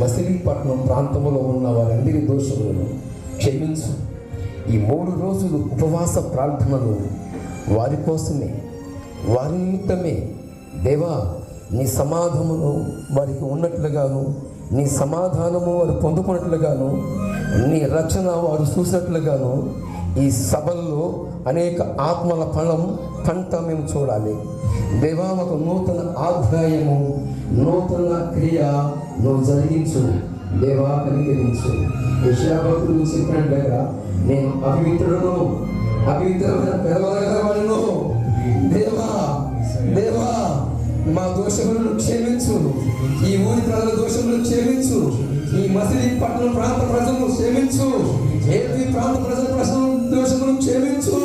మచిలీపట్నం ప్రాంతంలో ఉన్న వారందరి దోషములను క్షమించు. ఈ 3 రోజులు ఉపవాస ప్రార్థనలు వారి కోసమే, వారి నిమిత్తమే. దేవా, నీ సమాధానము వారికి ఉన్నట్లుగాను, నీ సమాధానము వారు పొందుకున్నట్లుగాను, నీ రక్షణ వారు చూసినట్లుగాను ఈ సభల్లో అనేక ఆత్మల పంట మేము చూడాలి. దేవా, ఒక నూతన అధ్యాయము, నూతన క్రియ నువ్వు జరిగించు. దేవా, కనికరించు. యెషయా భక్తుడు చెప్పినట్లుగా నేను అపవిత్రమైన పెదవులను దేవా దేవా మా దోషములను క్షమించు. ఈ ఊరి ప్రజల దోషములను క్షమించు. ఈ మచిలీపట్నం ప్రాంత ప్రజలను క్షమించు. ఏపీ ప్రాంత ప్రజల దోషములను క్షమించు.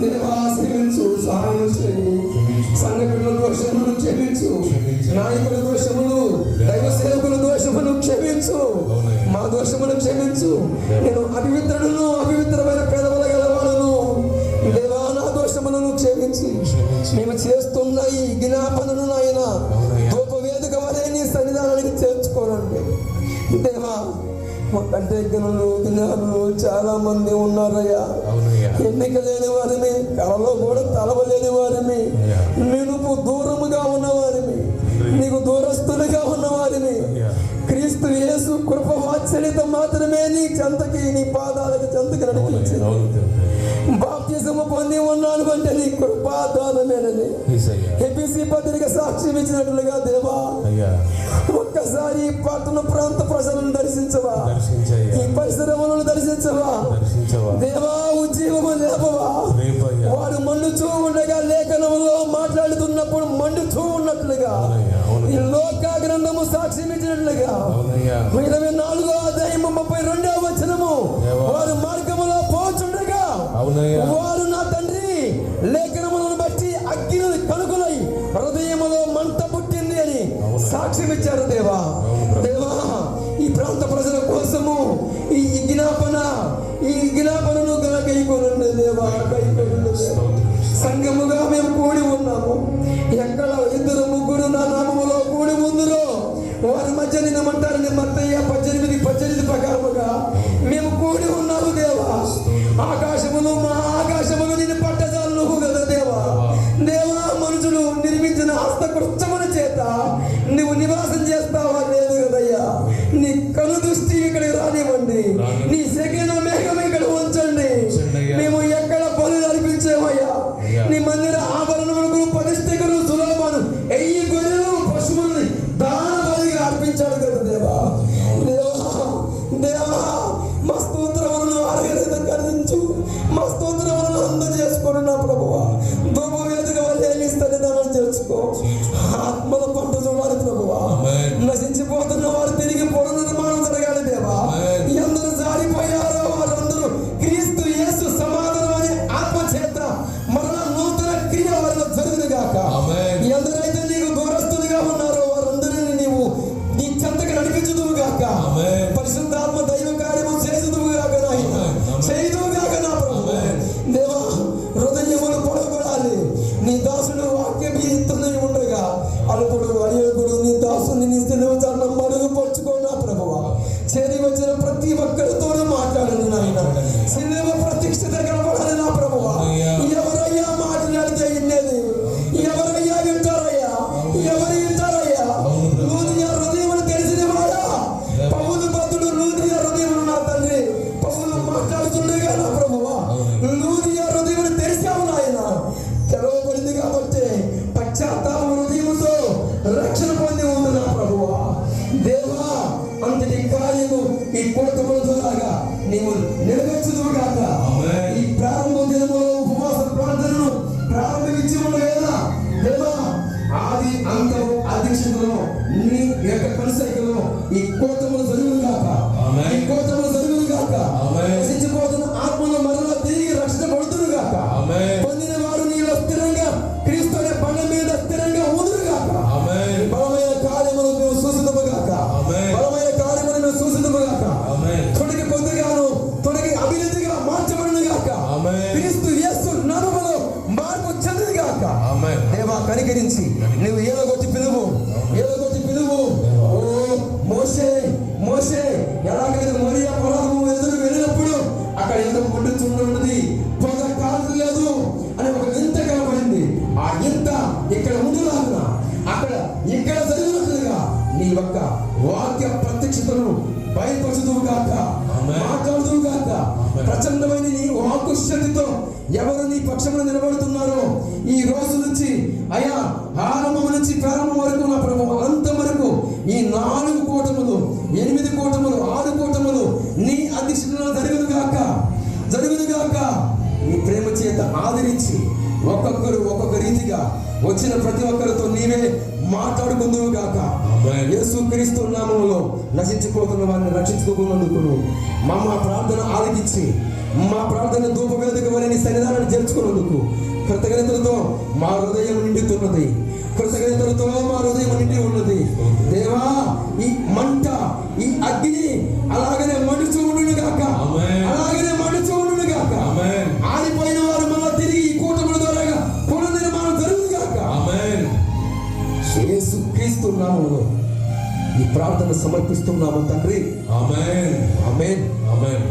దేవా, క్షమించు, సహాయం చేయి. సంఘ బిడ్డల దోషములను క్షమించు. నాయకుల దోషములు, దైవ సేవకుల దోషములను క్షమించు. మా దోషములను క్షమించు. నేను అపవిత్రమైన పెదవుల గలవాడను. దేవా, నా దోషములను క్షమించి మేము చేస్తున్న ఈ జ్ఞాపనను నాయన ధూప వేదిక వలె నీ సన్నిధానానికి చేర్చుకోనండి. దేవా, మాకంటే జ్ఞానులు చాలా మంది ఉన్నారయ్యా. ఎన్నిక లేని వారిని, కళలో కూడా తలవలేని వారిని, నువ్వు దూరముగా ఉన్నవారిని, నీకు దూరస్తులుగా ఉన్నవారిని, క్రీస్తు యేసు కృప వాత్సల్యత మాత్రమే నీ చెంతకి, నీ పాదాలకు చెంతకి నడిపించింది. బాప్తిజము పొంది ఉన్నాను అంటే నీ కృపాదానమేనని ఎబిసి పత్రిక సాక్ష్యం ఇచ్చినట్లుగా దేవా, ఒక్కసారి ఈ పట్టణ ప్రాంత ప్రజలను దర్శించవా, ఈ పరిసరములను దర్శించవా దేవా, ఉజ్జీవము లేపవా. వారు మండుచూ ఉండగా, లేఖనములో మాట్లాడుతున్నప్పుడు మండుచూ ఉన్నట్లుగా, ఈ లోక గ్రంథము సాక్ష్యం ఇచ్చినట్లుగా 24వ అధ్యాయము 32వ వచనము, వారు మార్గములో పోచుండగా వారు నా తండ్రి లేఖనములను బట్టి అగ్ని కనుకలై హృదయములో మంట పుట్టింది అని సాక్ష్యం ఇచ్చారు. దేవా దేవా, ఈ ప్రాంత ప్రజల కోసము ఈ జ్ఞాపనను కైకొనండి దేవా, కైకొనండి. సంఘముగా మేము కూడి ఉన్నాము. ఎక్కడ 2-3 నా నామములో కూడి ఉందిరో వారి మధ్య నిన్నమంటారని మత్తయ్య 18 ప్రకారముగా మేము కూడి ఉన్నాము. దేవా, ఆకాశములు మా ఆకాశములు నేను పట్టజాలను కదా దేవా. దేవా, మనుషులు నిర్మించిన హస్తకృత్యముల చేత నువ్వు నివాసం చేస్తావా? లేదు కదయ్యా. నీ కను దృష్టి ఇక్కడికి రానివ్వండి. నీ సెకన మేఘం ఇక్కడ ఉంచండి. మేము ఎక్కడ పనులు అర్పించేవయ్యా. నీ మందిర ఆభరణములకు ప్రతిష్ఠకులు సులభను 1000 గొర్రెలు పశువులను దాన బలిగా అర్పించాడు కదా దేవా. దేవా, మా స్తోత్రములను అర్హత కరించు. మా స్తోత్రములను అందజేసుకుని నా ప్రభువా, ధూప వేదిక వల్లే నీ సన్నిధానం చేసుకో. ఆత్మల పంట చూడాలి ప్రభువా. నశించిపోతున్న వారు తిరిగి పునర్నిర్మాణం జరగాలి దేవా. ఎందరూ జారిపోయారో వారందరూ క్రీస్తు యేసు సమాధానం అనే ఆత్మ చేత మరలా నూతన క్రియ వారిలో జరుగును గాక. ఎందరైతే నీకు దూరస్తులుగా ఉన్నారో వారందరినీ నీవు నీ చెంతకు నడిపించుదువు గాక. పరిశుద్ధాత్మ దైవ కార్యము చేసేదువు గాక, చేయుదువు గాక నా ప్రభు. దేవా, హృదయములు పొడగొడాలి. నీ దాసుడు వాక్యం ఇస్తున్నై ఉండగా అల్పుడు అయోగుడు నీ దాసుని నీ సిలువ చాటున మరుగుపరుచుకో నా ప్రభువా. చేరి వచ్చిన ప్రతి ఒక్కరితో మాట్లాడండి నాయన. సిలువ ప్రతిష్ఠిత కనపడాలి నా ప్రభువా. ఎవరయ్యా మాట్లాడితే వినేది? ఎవరయ్యా వింటారయ్యా? ఎవరు వింటారయ్యా? లూదియా హృదయమును తెలిసిన వాడా? పౌలు భక్తుడు లూదియా హృదయమును నా తండ్రి పౌలు మాట్లాడుతుండగా నా ప్రభువా, లూదియా హృదయమును తెరిచావు నాయన. తెరవబడింది కాబట్టి పశ్చాత్తాప హృదయముతో రక్షణ పొంది ఉంది నా ప్రభువా. దేవా, అంతటి కార్యము ఈ కోటముల ద్వారా నీవు నెరవేర్చుదువు గాక. ఈ ప్రారంభ దినములో ఉపవాస ప్రార్థనను ప్రారంభించి ఉండగా దేవా, ఆది అంతము అధ్యక్షతలో నీ యొక్క కొనసాగలో ఈ కోటములు జరుగును గాక. ఈ కోటములు జరుగును గాక. నశించిపోతున్న ఆత్మను మరలా తిరిగి రక్షణ పడుతును గాక. పొందిన వారు నీలో స్థిరంగా క్రీస్తు అనే బండ మీద స్థిరంగా ఉందురు గాక. బలమైన కార్యములు మేము సూచితము గాక. బలమైన కార్యములు మేము సూచితము గాక. తొడిగి కొద్దిగాను తొడిగి యొక్క వాక్య ప్రత్యక్షతను బయలుపరచుదువు గాక, మాట్లాడుదువు గాక. ప్రచండమైన నీ వాక్కు శక్తితో ఎవరు నీ పక్షమున నిలబడుతున్నారో ఈ రోజు నుంచి అయా ఆరంభం నుంచి ప్రారంభం వరకు నా ప్రభువా అంతం వరకు ఈ 4 కూటములు 8 కూటములు 6 కూటములు నీ అధ్యక్షతలో జరుగును గాక. నీ ప్రేమ చేత ఆదరించి ఒక్కొక్కరు ఒక్కొక్క రీతిగా వచ్చిన ప్రతి ఒక్కరితో నీవే మాట్లాడుకుందువు గాక. యేసుక్రీస్తు నామములో నశించిపోతున్న వారిని రక్షించుకోకున్నందుకు మా ప్రార్థన ఆలకించి మా ప్రార్థన ధూపవేదిక వలె నీ సన్నిధానాన్ని చేర్చుకున్నందుకు కృతజ్ఞతలతో మా హృదయం నిండుతున్నది. కృతజ్ఞతలతో మా హృదయం నిండి ఉన్నది. దేవా, ఈ మంట ఈ అగ్ని అలాగనే మండుచూ ఉండును గాక, అలాగనే మండుచూ ఉండును గాక. ఆరిపోయిన వారు మళ్ళా తిరిగి ఈ కూటముల ద్వారా పునర్నిర్మాణం జరుగును గాక. యేసుక్రీస్తు నామములో ఈ ప్రార్థన సమర్పిస్తున్నాము తండ్రి. ఆమేన్, ఆమేన్, ఆమేన్.